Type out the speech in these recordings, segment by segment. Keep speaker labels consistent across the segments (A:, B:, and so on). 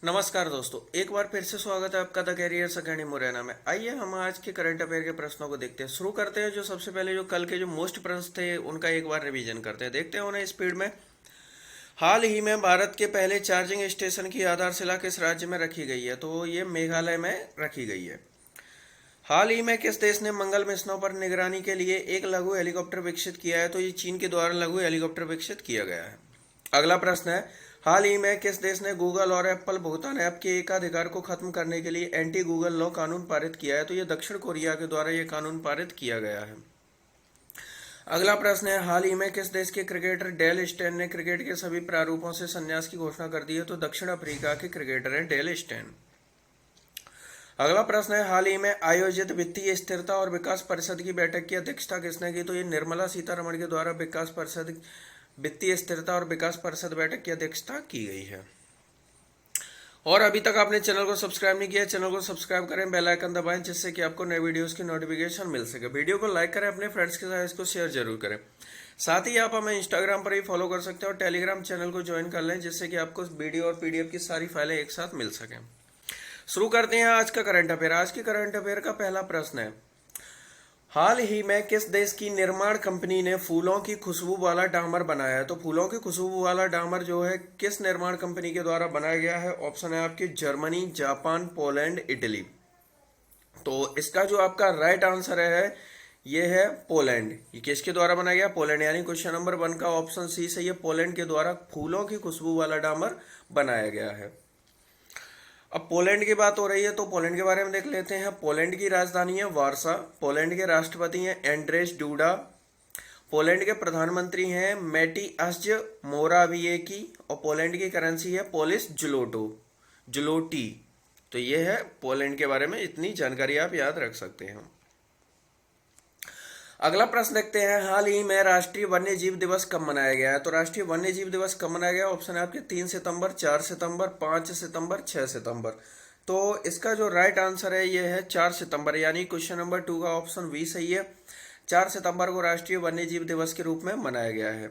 A: नमस्कार दोस्तों, एक बार फिर से स्वागत है आपका द कैरियर अकेडमी मुरैना में। आइए हम आज के करंट अफेयर के प्रश्नों को देखते हैं। शुरू करते हैं। जो सबसे पहले जो कल के जो मोस्ट प्रश्न थे उनका एक बार रिवीजन करते हैं, देखते हैं उन्हें स्पीड में। हाल ही में भारत के पहले चार्जिंग स्टेशन की आधारशिला किस राज्य में रखी गई है? तो ये मेघालय में रखी गई है। हाल ही में किस देश ने मंगल मिशनों पर निगरानी के लिए एक लघु हेलीकॉप्टर विकसित किया है? तो ये चीन के द्वारा लघु हेलीकॉप्टर विकसित किया गया है। अगला प्रश्न है, हाल ही में किस देश ने गूगल और एप्पल भुगतान ऐप के एकाधिकार को खत्म करने के लिए एंटी गूगल लॉ कानून पारित किया है? तो ये दक्षिण कोरिया के द्वारा ये कानून पारित किया गया है। अगला प्रश्न है, हाल ही में किस देश के क्रिकेटर डेल स्टेन ने क्रिकेट के सभी प्रारूपों से संन्यास की घोषणा कर दी है? तो दक्षिण अफ्रीका के क्रिकेटर है डेल स्टेन। अगला प्रश्न है, हाल ही में आयोजित वित्तीय स्थिरता और विकास परिषद की बैठक की अध्यक्षता किसने की? तो ये निर्मला सीतारमण के द्वारा वित्तीय स्थिरता और विकास परिषद बैठक की अध्यक्षता की गई है। और अभी तक आपने चैनल को सब्सक्राइब नहीं किया, चैनल को सब्सक्राइब करें, बेल आइकन दबाएं, जिससे कि आपको नए वीडियोस की नोटिफिकेशन मिल सके। वीडियो को लाइक करें, अपने फ्रेंड्स के साथ इसको शेयर जरूर करें। साथ ही आप हमें इंस्टाग्राम पर भी फॉलो कर सकते हैं और टेलीग्राम चैनल को ज्वाइन कर लें, जिससे कि आपको वीडियो और पीडीएफ की सारी फाइलें एक साथ मिल सकें। शुरू करते हैं आज का करंट अफेयर। आज के करंट अफेयर का पहला प्रश्न है, हाल ही में किस देश की निर्माण कंपनी ने फूलों की खुशबू वाला डामर बनाया है? तो फूलों की खुशबू वाला डामर जो है किस निर्माण कंपनी के द्वारा बनाया गया है? ऑप्शन है आपके जर्मनी, जापान, पोलैंड, इटली। तो इसका जो आपका राइट आंसर है ये है पोलैंड। ये किसके द्वारा बनाया गया? पोलैंड। यानी क्वेश्चन नंबर 1 का ऑप्शन सी सही है, पोलैंड के द्वारा फूलों की खुशबू वाला डामर बनाया गया है। अब पोलैंड की बात हो रही है तो पोलैंड के बारे में देख लेते हैं। पोलैंड की राजधानी है वार्सा। पोलैंड के राष्ट्रपति हैं एंड्रेस डूडा। पोलैंड के प्रधानमंत्री हैं मैटिअस मोराविएकी और पोलैंड की करेंसी है पोलिश जुलोटी। तो ये है पोलैंड के बारे में, इतनी जानकारी आप याद रख सकते हैं। अगला प्रश्न देखते हैं, हाल ही में राष्ट्रीय वन्य जीव दिवस कब मनाया गया है? तो राष्ट्रीय वन्य जीव दिवस कब मनाया गया? ऑप्शन है आपके 3 सितंबर, 4 सितंबर, 5 सितंबर, 6 सितंबर। तो इसका जो राइट आंसर है ये है 4 सितंबर। यानी क्वेश्चन नंबर 2 का ऑप्शन बी सही है। 4 सितंबर को राष्ट्रीय वन्य जीव दिवस के रूप में मनाया गया है।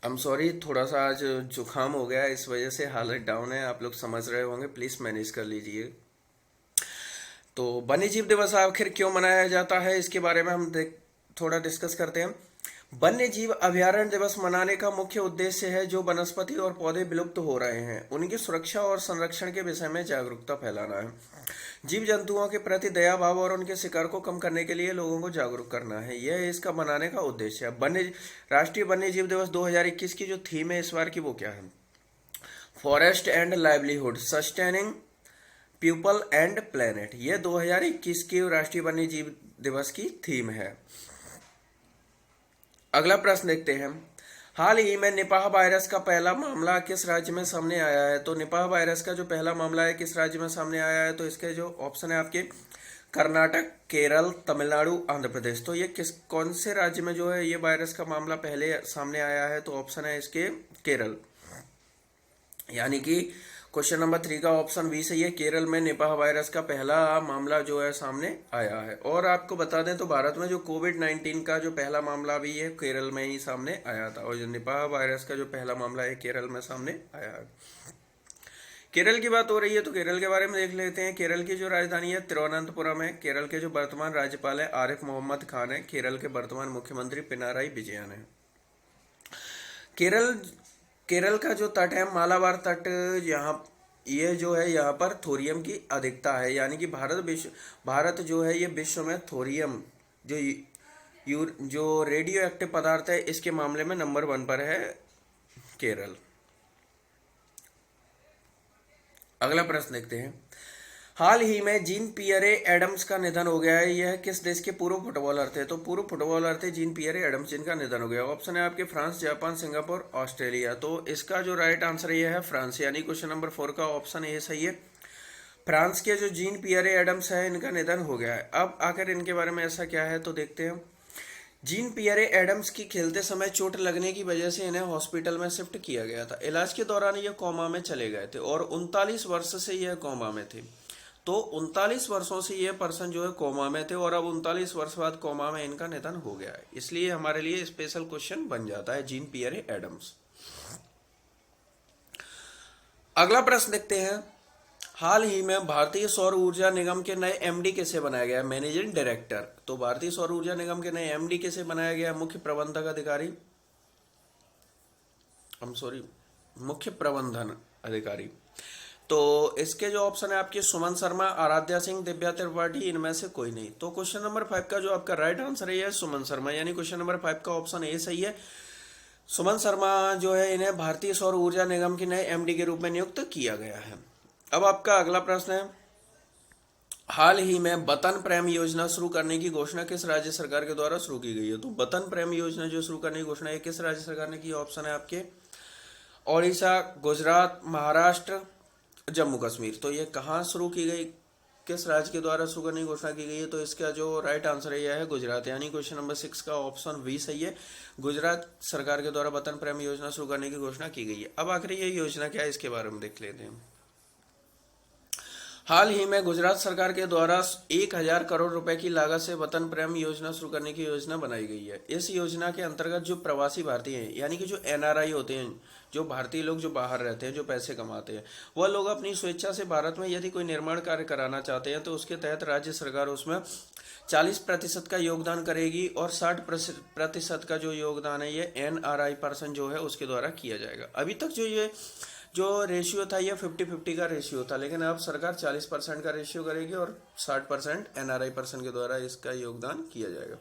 A: आई एम सॉरी, थोड़ा सा आज जुकाम हो गया, इस वजह से हालत डाउन है, आप लोग समझ रहे होंगे, प्लीज मैनेज कर लीजिए। तो वन्य जीव दिवस आखिर क्यों मनाया जाता है, इसके बारे में हम थोड़ा डिस्कस करते हैं। वन्य जीव अभयारण्य दिवस मनाने का मुख्य उद्देश्य है जो वनस्पति और पौधे विलुप्त हो रहे हैं उनकी सुरक्षा और संरक्षण के विषय में जागरूकता फैलाना है। जीव जंतुओं के प्रति दया भाव और उनके शिकार को कम करने के लिए लोगों को जागरूक करना है, यह इसका मनाने का उद्देश्य है। राष्ट्रीय वन्य जीव दिवस 2021 की जो थीम है इस बार की वो क्या है? Forest and livelihood, sustaining people and planet. ये 2021 की राष्ट्रीय वन्य जीव दिवस की थीम है। अगला प्रश्न देखते हैं, हाल ही में निपाह वायरस का पहला मामला किस राज्य में सामने आया है? तो निपाह वायरस का जो पहला मामला है किस राज्य में सामने आया है? तो इसके जो ऑप्शन है आपके कर्नाटक, केरल, तमिलनाडु, आंध्र प्रदेश। तो ये कौन से राज्य में जो है ये वायरस का मामला पहले सामने आया है? तो ऑप्शन है इसके केरल। यानी कि क्वेश्चन नंबर 3 का ऑप्शन बी सही है, केरल में निपाह वायरस का पहला मामला जो है सामने आया है। और आपको बता दें तो भारत में जो कोविड-19 का जो पहला मामला भी है केरल में ही सामने आया था, और जो निपाह वायरस का जो पहला मामला है केरल में सामने आया है। केरल की बात हो रही है तो केरल के बारे में देख लेते हैं। केरल की जो राजधानी है तिरुवनंतपुरम है। केरल के जो वर्तमान राज्यपाल है आरिफ मोहम्मद खान है। केरल के वर्तमान मुख्यमंत्री पिनाराई विजयन है। केरल का जो तट है मालाबार तट, यहाँ ये जो है यहाँ पर थोरियम की अधिकता है। यानी कि भारत जो है ये विश्व में थोरियम जो रेडियो एक्टिव पदार्थ है इसके मामले में नंबर 1 पर है केरल। अगला प्रश्न देखते हैं, हाल ही में जीन पियरे एडम्स का निधन हो गया है। यह किस देश के पूर्व फुटबॉलर थे? तो पूर्व फुटबॉलर थे जीन पियरे एडम्स, जिनका निधन हो गया। ऑप्शन है आपके फ्रांस, जापान, सिंगापुर, ऑस्ट्रेलिया। तो इसका जो राइट आंसर ये है फ्रांस। यानी क्वेश्चन नंबर 4 का ऑप्शन ये सही है। फ्रांस के जो जीन पियरे एडम्स है इनका निधन हो गया है। अब आखिर इनके बारे में ऐसा क्या है तो देखते हैं। जीन पियरे एडम्स की खेलते समय चोट लगने की वजह से इन्हें हॉस्पिटल में शिफ्ट किया गया था। इलाज के दौरान ये कोमा में चले गए थे और 39 वर्ष से यह कोमा में थे। तो 39 वर्षों से ये पर्सन जो है कोमा में थे और अब 39 वर्ष बाद कोमा में इनका निधन हो गया है, इसलिए हमारे लिए स्पेशल क्वेश्चन बन जाता है जीन पियरे एडम्स। अगला प्रश्न देखते हैं, हाल ही में भारतीय सौर ऊर्जा निगम के नए एमडी किसे बनाया गया? Managing director. तो भारतीय सौर ऊर्जा निगम के नए एमडी किसे बनाया गया? मुख्य प्रबंधक अधिकारी, मुख्य प्रबंधन अधिकारी। तो इसके जो ऑप्शन है आपके सुमन शर्मा, आराध्या सिंह, दिव्या त्रिपाठी, इनमें से कोई नहीं। तो क्वेश्चन नंबर 5 का जो आपका राइट आंसर है सुमन शर्मा, यानी क्वेश्चन नंबर 5 का ऑप्शन ए सही है। सुमन शर्मा जो है इन्हें भारतीय सौर ऊर्जा निगम के नए एमडी के रूप में नियुक्त किया गया है। अब आपका अगला प्रश्न है, हाल ही में वतन प्रेम योजना शुरू करने की घोषणा किस राज्य सरकार के द्वारा शुरू की गई है? तो वतन प्रेम योजना जो शुरू करने की घोषणा है किस राज्य सरकार ने की? ऑप्शन है आपके ओडिशा, गुजरात, महाराष्ट्र, जम्मू कश्मीर। तो ये कहाँ शुरू की गई, किस राज्य के द्वारा शुरू करने की घोषणा की गई है? तो इसका जो राइट आंसर है यह है गुजरात, यानी क्वेश्चन नंबर 6 का ऑप्शन बी सही है। गुजरात सरकार के द्वारा वतन प्रेम योजना शुरू करने की घोषणा की गई है। अब आखिर ये योजना क्या है इसके बारे में देख लेते हैं। हाल ही में गुजरात सरकार के द्वारा 1000 करोड़ रुपए की लागत से वतन प्रेम योजना शुरू करने की योजना बनाई गई है। इस योजना के अंतर्गत जो प्रवासी भारतीय हैं, यानी कि जो एनआरआई होते हैं, जो भारतीय लोग जो बाहर रहते हैं, जो पैसे कमाते हैं, वह लोग अपनी स्वेच्छा से भारत में यदि कोई निर्माण कार्य कराना चाहते हैं तो उसके तहत राज्य सरकार उसमें 40% का योगदान करेगी और 60% का जो योगदान है ये एनआरआई पर्सन जो है उसके द्वारा किया जाएगा। अभी तक जो रेशियो था ये 50-50 का रेशियो था, लेकिन अब सरकार 40% का रेशियो करेगी और 60% एनआरआई पर्सन के द्वारा इसका योगदान किया जाएगा।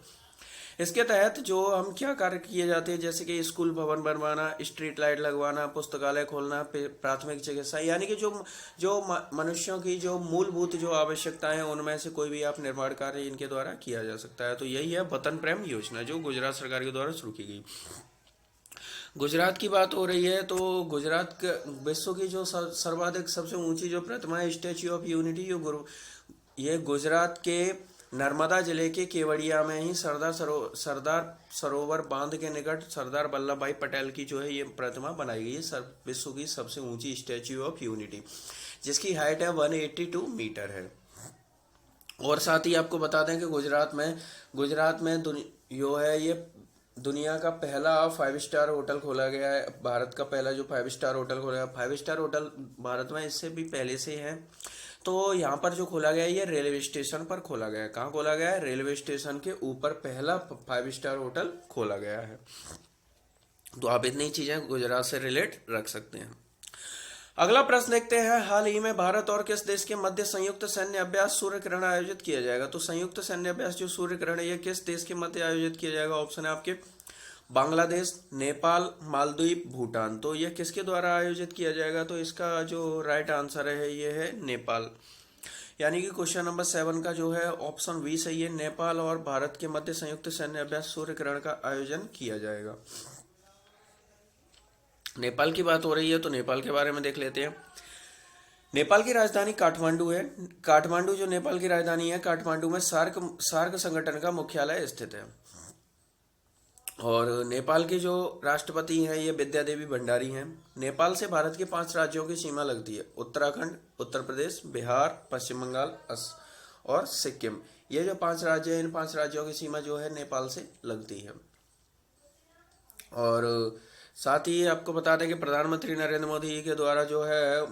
A: इसके तहत जो हम क्या कार्य किए जाते हैं, जैसे कि स्कूल भवन बनवाना, स्ट्रीट लाइट लगवाना, पुस्तकालय खोलना, प्राथमिक चिकित्सा, यानी कि जो मनुष्यों की जो मूलभूत जो आवश्यकताएं हैं उनमें से कोई भी आप निर्माण कार्य इनके द्वारा किया जा सकता है। तो यही है वतन प्रेम योजना जो गुजरात सरकार के द्वारा शुरू की गई। गुजरात की बात हो रही है तो गुजरात के विश्व की जो सर्वाधिक सबसे ऊंची जो प्रतिमा है स्टैच्यू ऑफ यूनिटी, ये गुजरात के नर्मदा जिले के केवड़िया में ही सरदार सरोवर बांध के निकट सरदार वल्लभ भाई पटेल की जो है ये प्रतिमा बनाई गई है, विश्व की सबसे ऊंची स्टैच्यू ऑफ यूनिटी, जिसकी हाइट है 182 मीटर है। और साथ ही आपको बता दें कि गुजरात में जो है ये दुनिया का पहला 5 स्टार होटल खोला गया है। भारत का पहला जो 5 स्टार होटल खोला गया, 5 स्टार होटल भारत में इससे भी पहले से है। तो यहाँ पर जो खोला गया है ये रेलवे स्टेशन पर खोला गया है। कहाँ खोला गया है? रेलवे स्टेशन के ऊपर पहला 5 स्टार होटल खोला गया है। तो आप इतनी चीजें गुजरात से रिलेट रख सकते हैं। अगला प्रश्न देखते हैं, हाल ही में भारत और किस देश के मध्य संयुक्त सैन्य अभ्यास सूर्य किरण आयोजित किया जाएगा? तो संयुक्त सैन्य अभ्यास जो सूर्य किरण है ये किस देश के मध्य आयोजित किया जाएगा? ऑप्शन है आपके बांग्लादेश, नेपाल, मालदीव, भूटान। तो यह किसके द्वारा आयोजित किया जाएगा? तो इसका जो राइट आंसर है ये है नेपाल, यानी कि क्वेश्चन नंबर 7 का जो है ऑप्शन बी सही है। नेपाल और भारत के मध्य संयुक्त सैन्य अभ्यास सूर्य किरण का आयोजन किया जाएगा। नेपाल की बात हो रही है तो नेपाल के बारे में देख लेते हैं। नेपाल की राजधानी काठमांडू है। काठमांडू जो नेपाल की राजधानी है, काठमांडू में सार्क संगठन का मुख्यालय स्थित है। और नेपाल के जो राष्ट्रपति हैं ये विद्या देवी भंडारी हैं। नेपाल से भारत के 5 राज्यों की सीमा लगती है, उत्तराखंड, उत्तर प्रदेश, बिहार, पश्चिम बंगाल और सिक्किम। ये जो 5 राज्य हैं, इन 5 राज्यों की सीमा जो है नेपाल से लगती है। और साथ ही आपको बता दें कि प्रधानमंत्री नरेंद्र मोदी के द्वारा जो है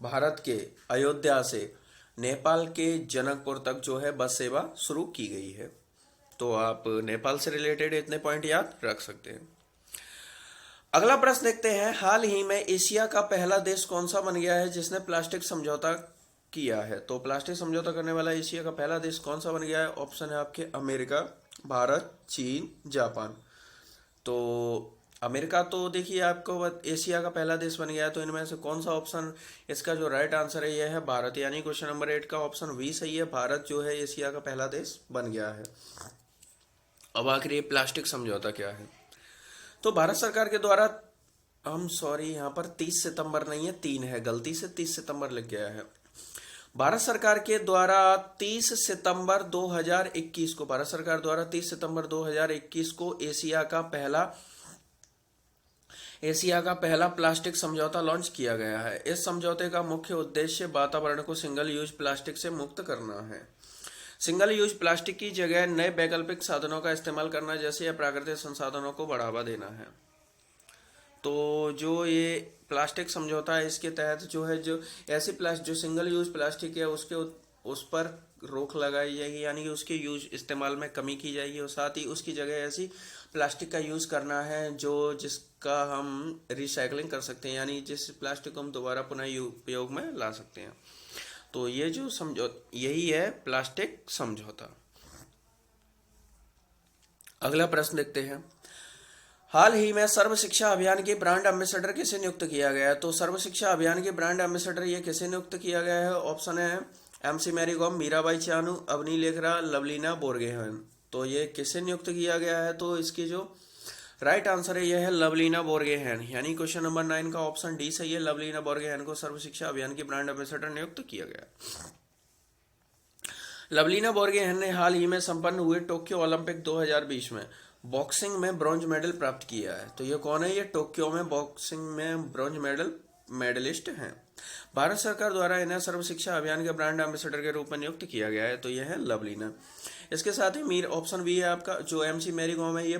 A: भारत के अयोध्या से नेपाल के जनकपुर तक जो है बस सेवा शुरू की गई है। तो आप नेपाल से रिलेटेड इतने पॉइंट याद रख सकते हैं। अगला प्रश्न देखते हैं, हाल ही में एशिया का पहला देश कौन सा बन गया है जिसने प्लास्टिक समझौता किया है? तो प्लास्टिक समझौता करने वाला एशिया का पहला देश कौन सा बन गया है? ऑप्शन है आपके अमेरिका, भारत, चीन, जापान। तो अमेरिका तो देखिए आपको एशिया का पहला देश बन गया है, तो इनमें से कौन सा ऑप्शन, इसका जो राइट आंसर है यह है भारत, यानी क्वेश्चन नंबर 8 का ऑप्शन बी सही है। भारत जो है एशिया का पहला देश बन गया है। अब आखिर ये प्लास्टिक समझौता क्या है? तो भारत सरकार के द्वारा यहाँ पर 30 सितंबर नहीं है, 3 है, गलती से 30 सितंबर लिख गया है। भारत सरकार के द्वारा 30 सितंबर 2021 को, भारत सरकार द्वारा 30 सितंबर 2021 को एशिया का पहला प्लास्टिक समझौता लॉन्च किया गया है। इस समझौते का मुख्य उद्देश्य वातावरण को सिंगल यूज प्लास्टिक से मुक्त करना है। सिंगल यूज प्लास्टिक की जगह नए वैकल्पिक साधनों का इस्तेमाल करना जैसे प्राकृतिक संसाधनों को बढ़ावा देना है। तो जो ये प्लास्टिक समझौता है, इसके तहत जो है जो ऐसी प्लास्टिक जो सिंगल यूज प्लास्टिक है उस पर रोक लगाई जाएगी, यानी कि उसके यूज इस्तेमाल में कमी की जाएगी और साथ ही उसकी जगह ऐसी प्लास्टिक का यूज़ करना है जिसका हम रिसाइकलिंग कर सकते हैं, यानी जिस प्लास्टिक को हम दोबारा पुनः उपयोग में ला सकते हैं। तो ये जो यही है प्लास्टिक समझौता। अगला प्रश्न देखते हैं। हाल ही में सर्व शिक्षा अभियान के ब्रांड एम्बेसडर किसे नियुक्त किया गया है? तो सर्व शिक्षा अभियान के ब्रांड एम्बेसडर ये किसे नियुक्त किया गया है? ऑप्शन है MC मैरी कॉम, मीराबाई चानू, अवनी लेखरा, लवलीना बोरगोहेन। तो ये किसे नियुक्त किया गया है? तो इसकी जो राइट आंसर है यह है लवलीना बोरगोहेन, यानी क्वेश्चन नंबर 9 का ऑप्शन डी सही है। लवलीना बोरगोहेन को सर्व शिक्षा अभियान की ब्रांड एम्बेसडर नियुक्त किया गया। लवलीना बोरगोहेन ने हाल ही में संपन्न हुए टोक्यो ओलंपिक 2020 में बॉक्सिंग में ब्रॉन्ज मेडल प्राप्त किया है। तो ये कौन है? ये टोक्यो में बॉक्सिंग में ब्रॉन्ज मेडलिस्ट हैं। भारत सरकार द्वारा इन्हें सर्व शिक्षा अभियान के ब्रांड एम्बेसडर के रूप में नियुक्त किया गया है। तो यह है लवलीना। इसके साथ ही ऑप्शन बी है आपका जो MC मैरी कॉम है, ये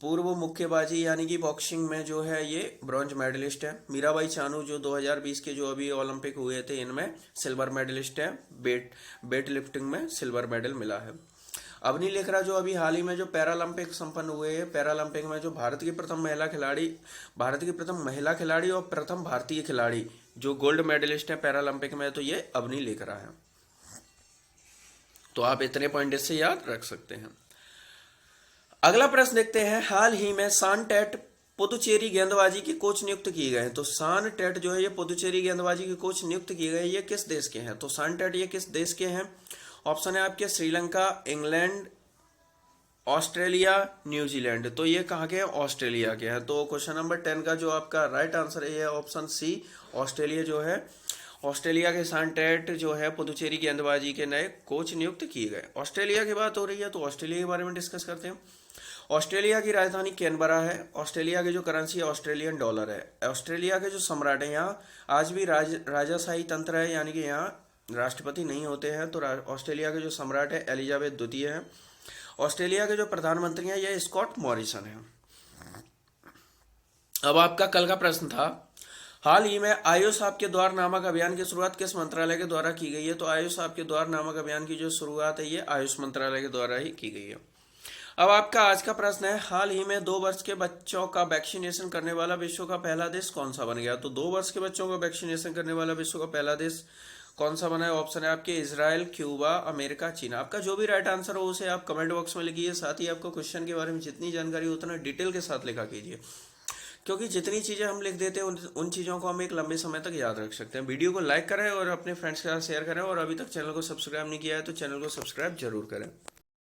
A: पूर्व मुक्केबाजी यानी कि बॉक्सिंग में जो है ये ब्रॉन्ज मेडलिस्ट है। मीराबाई चानू जो 2020 के जो अभी ओलंपिक हुए थे इनमें सिल्वर मेडलिस्ट है, वेट लिफ्टिंग में सिल्वर मेडल मिला है। अवनी लेखरा जो अभी हाल ही में जो पैरालंपिक संपन्न हुए हैं, पैरालंपिक में जो भारत की प्रथम महिला खिलाड़ी और प्रथम भारतीय खिलाड़ी जो गोल्ड मेडलिस्ट है पैरालंपिक में, तो ये अवनी लेखरा है। तो आप इतने पॉइंट इससे याद रख सकते हैं। अगला प्रश्न देखते हैं। हाल ही में सान टेट पुदुचेरी गेंदबाजी के कोच नियुक्त किए गए हैं। तो सान टेट जो है ये पुदुचेरी गेंदबाजी के कोच नियुक्त किए गए, ये किस देश के हैं? तो सान टेट ये किस देश के हैं? ऑप्शन है आपके श्रीलंका, इंग्लैंड, ऑस्ट्रेलिया, न्यूजीलैंड। तो ये कहाँ के हैं? ऑस्ट्रेलिया के हैं। तो क्वेश्चन नंबर 10 का जो आपका राइट आंसर है ऑप्शन सी, ऑस्ट्रेलिया जो है। ऑस्ट्रेलिया के सान टेट जो है पुदुचेरी गेंदबाजी के नए कोच नियुक्त किए गए। ऑस्ट्रेलिया की बात हो रही है तो ऑस्ट्रेलिया के बारे में डिस्कस करते हैं। ऑस्ट्रेलिया की राजधानी कैनबरा है। ऑस्ट्रेलिया की जो करेंसी है ऑस्ट्रेलियन डॉलर है। ऑस्ट्रेलिया के जो सम्राट है, यहाँ आज भी राजाशाही तंत्र है, यानी कि यहाँ राष्ट्रपति नहीं होते हैं। तो ऑस्ट्रेलिया के जो सम्राट है एलिजाबेथ द्वितीय है। ऑस्ट्रेलिया के जो प्रधानमंत्री हैं यह स्कॉट मॉरिसन है। अब आपका कल का प्रश्न था, हाल ही में आयुष आपके द्वार नामक अभियान की शुरुआत किस मंत्रालय के द्वारा की गई है? तो आयुष आपके द्वार नामक अभियान की जो शुरुआत है ये आयुष मंत्रालय के द्वारा ही की गई है। अब आपका आज का प्रश्न है, हाल ही में 2 वर्ष के बच्चों का वैक्सीनेशन करने वाला विश्व का पहला देश कौन सा बन गया? तो 2 वर्ष के बच्चों का वैक्सीनेशन करने वाला विश्व का पहला देश कौन सा बना है? ऑप्शन है आपके इजराइल, क्यूबा, अमेरिका, चीन। आपका जो भी राइट आंसर हो उसे आप कमेंट बॉक्स में लिखिए। साथ ही आपको क्वेश्चन के बारे में जितनी जानकारी उतना डिटेल के साथ लिखा कीजिए, क्योंकि जितनी चीज़ें हम लिख देते हैं उन चीज़ों को हम एक लंबे समय तक याद रख सकते हैं। वीडियो को लाइक करें और अपने फ्रेंड्स के साथ शेयर करें, और अभी तक चैनल को सब्सक्राइब नहीं किया है तो चैनल को सब्सक्राइब जरूर करें।